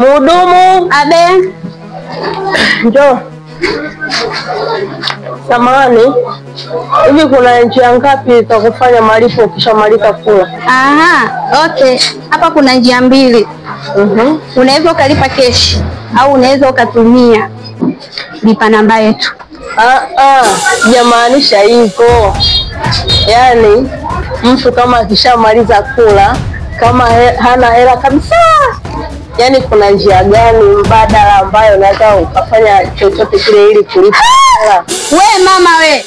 Mhudumu. Abe. Njoo. Samahani. Hivi kuna njia ngapi za kufanya malipo ukishamaliza kula? Aha, okay. Hapa kuna njia mbili. Unaweza ukalipa cash au unaweza ukatumia lipa namba yetu. Sijamaanisha hivyo. Yaani mtu kama akishamaliza kula kama hana hela kabisa, yaani kuna njia gani mbadala ambayo unaweza ukafanya chochote kile ili kulipa hela? We mama we.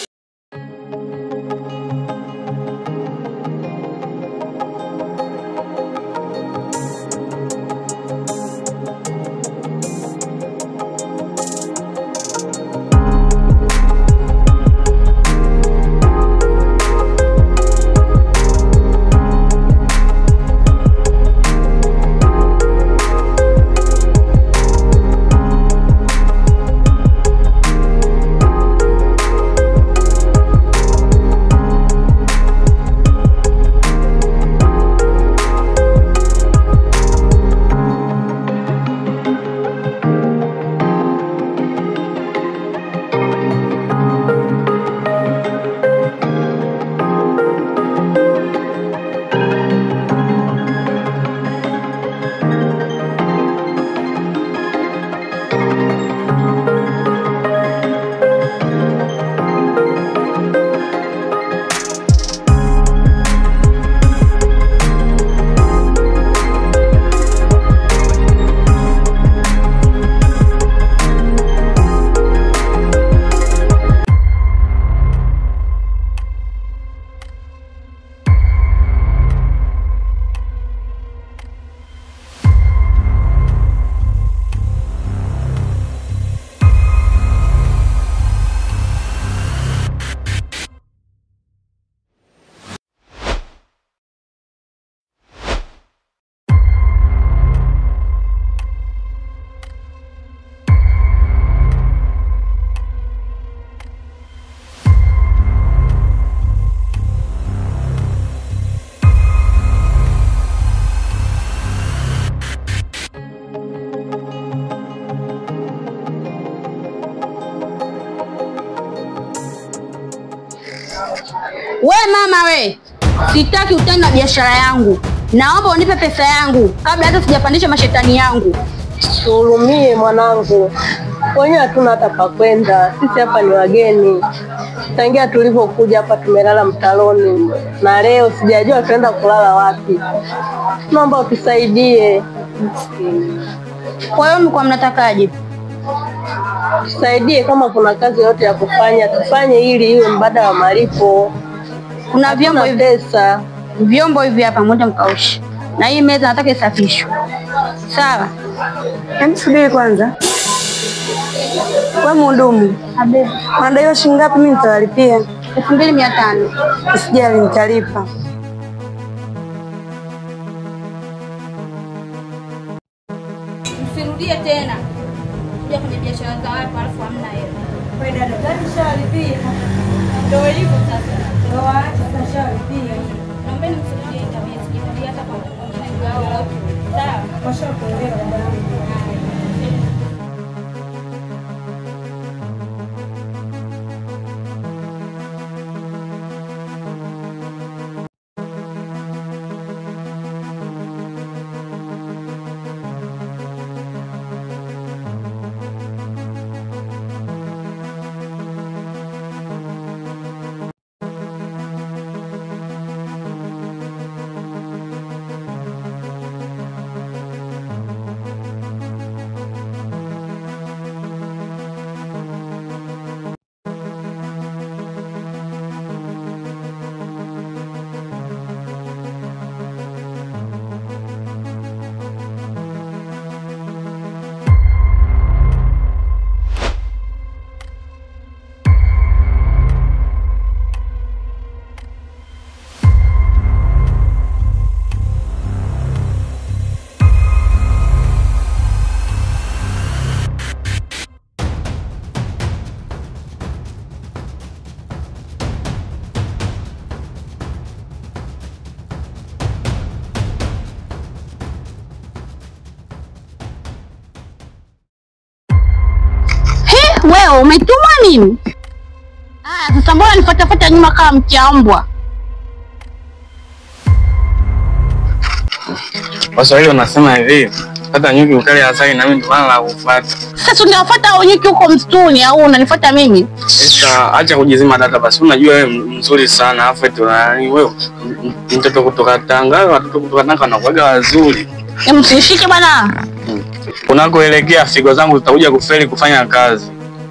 We mama we, sitaki utani na biashara yangu. Naomba unipe pesa yangu kabla hata sijapandisha mashetani yangu. Tuhurumie mwanangu. Wenyewe hatuna hata pa kwenda. Sisi hapa ni wageni. Tangia tulipokuja hapa tumelala mtaloni. Na leo sijajua tunaenda kulala wapi. Naomba utusaidie. Kwa hiyo mko mnatakaje? Tusaidie kama kuna kazi yote ya kufanya, tufanye ili iwe mbadala wa malipo. Kuna vyombo hivi pesa. Vyombo hivi hapa moja mkaoshe. Na hii meza nataka isafishwe. Sawa? Hebu subiri kwanza. Wewe mhudumu. Abe. Unadaiwa shilingi ngapi? Mimi nitalipia 2500. Usijali nitalipa. Msirudie tena. Kuja kwenye biashara za watu alafu hamna hela. Wewe dada, gani shalipia? Ndio hivyo sasa. Ndio acha shalipia. Naomba msirudie tabia sikitabia hata kwa mwingine wao. Sawa? Washakuelewa dada. sawa, umetumwa nini? Sasa mbona nifuatafuata nyuma kama mchambwa? Waswahili wanasema hivi, hata nyuki ukali asali na mimi ndo maana nakufuata. Sasa ungewafuata hao nyuki huko msituni au unanifuata mimi? Sasa acha kujizima data basi. Unajua wewe mzuri sana, afu eti wewe mtoto kutoka Tanga, watoto kutoka Tanga wanakuwaga wazuri. Msishike bwana. Unakoelekea figo zangu zitakuja kufeli kufanya kazi.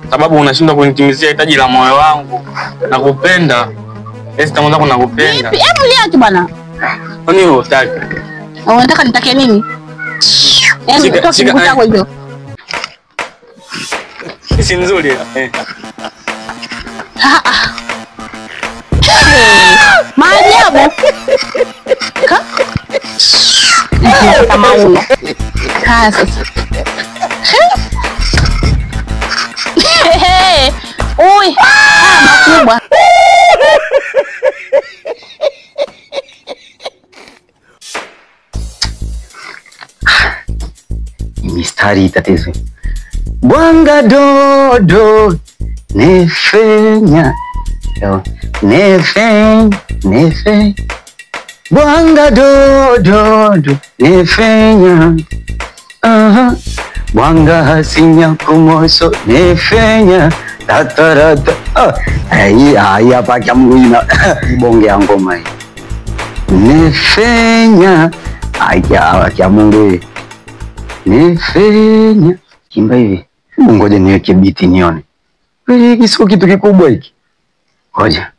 Sababu unashindwa kunitimizia hitaji la moyo wangu. Nakupenda. Esther mwanangu nakupenda. Hebu niache bwana. Kwani wewe hutaki? Unataka nitake nini? Toka hivyo. Si nzuri. Maajabu. Kama uno. Sasa. Ui, makubwa. Mistari tatizo. Bwanga dodo nefenya. Nefe. Bwanga dodo nefenya. Bwanga hasinya kumoso nefenya. Tatarata. Hapa kya mwina bonge ya ngoma hii. Nefenya. Kya mungu. Nefenya. Kimba hivi. Ngoja niweke biti nione. Hiki sio kitu kikubwa hiki. Ngoja. Yeah.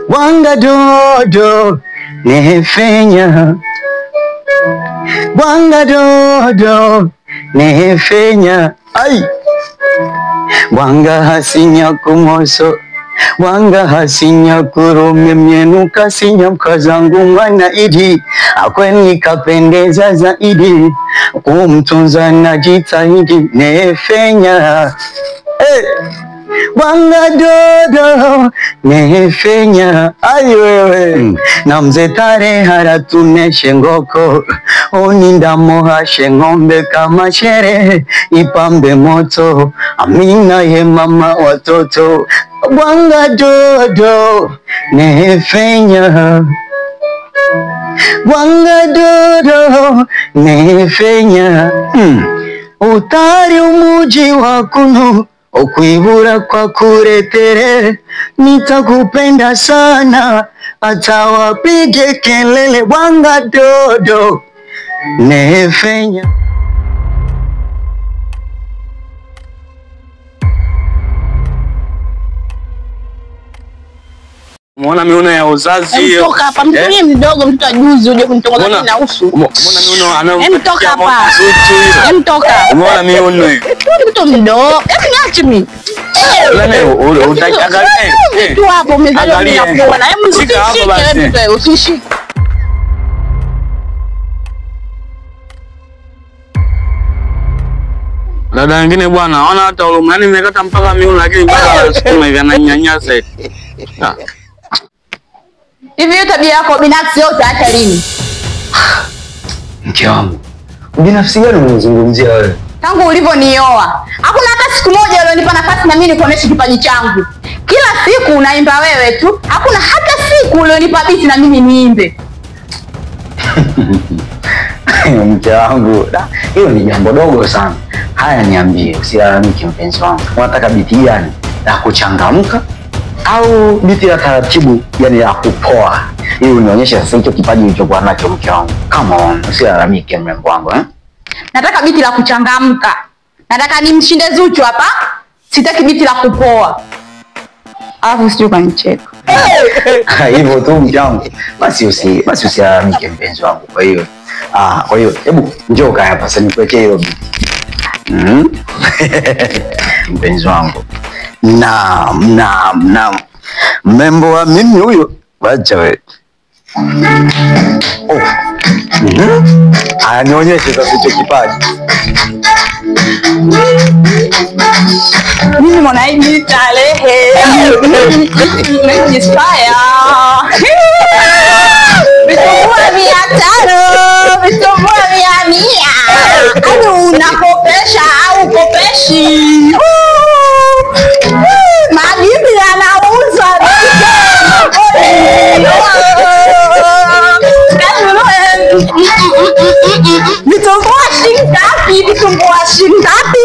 Bwanga dodo nefenya. Bwanga dodo nefenya. Bwanga hasinya kumoso. Bwanga hasinya kurume mienuka sinya mkazangu mwana idi. Akweni kapendeza zaidi. Kumtunza na jitahidi nefenya. Bwanga dodo nefenya. Wewe na mzee Tare haratuneshe ngoko. Oninda mohashe ngombe kama sherehe. Ipambe moto. Amina ye mama watoto. Bwanga dodo nefenya. Bwanga dodo nefenya. Utari umuji wakuno. Okwibura kwa kuretere. Nitakupenda sana. Hata wapige kelele. Bwanga dodo nefenya. Umeona miuno ya uzazi hiyo? Toka hapa mtu mdogo, mtu ajuzi uje kunitongoza mimi na usu. Umeona miuno ana toka hapa. Toka. Umeona miuno hiyo? Mtu mdogo. Niache mimi. Utakaga tu hapo umezaliwa na kuona. Usishike wewe, usishike. Dada wengine bwana, ona hata ulumani nimekata mpaka miuno lakini mpaka sukuma hivi ananyanyasa hivi. Hivi tabia yako binafsi yote hata lini? Mke wangu. Binafsi gani unazungumzia wewe? Tangu ulivyonioa. Hakuna hata siku moja ulionipa nafasi na mimi nikuoneshe kipaji changu. Kila siku unaimba wewe tu. Hakuna hata siku ulionipa biti na mimi niimbe. Mke wangu, hiyo ni jambo dogo sana. Haya niambie, usilalamike mpenzi wangu. Unataka biti gani? La kuchangamka au biti ya taratibu, yani ya kupoa? Ili unionyeshe sasa hicho kipaji ulichokuwa nacho mke wangu. Kama usilalamike mrembo wangu, Nataka biti la kuchangamka. Nataka nimshinde Zuchu hapa. Sitaki biti la kupoa. Alafu sijui kanicheka. Hivyo tu mke wangu. Basi usilalamike mpenzi wangu. Kwa hiyo hebu njoo kaa hapa sasa nikuwekee hiyo biti. Mpenzi wangu. Naam. Mrembo wa mimi huyo. Wacha wewe. Oh. Haya, nionyeshe sasa hicho kipaji. Mimi mwanaidi tarehe inspire vitumbua 500, vitumbua 100. Hadi unakopesha au kopeshi. Magimbi yanauzwa vitumbua shilingi ngapi? Vitumbua shilingi ngapi?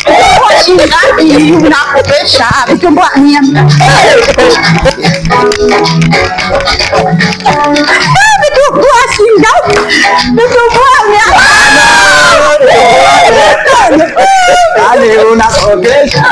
Vitumbua shilingi ngapi? Unakopesha vitumbua 100. Vitumbua shilingi ngapi? Vitumbua 100. Hadi unakopesha.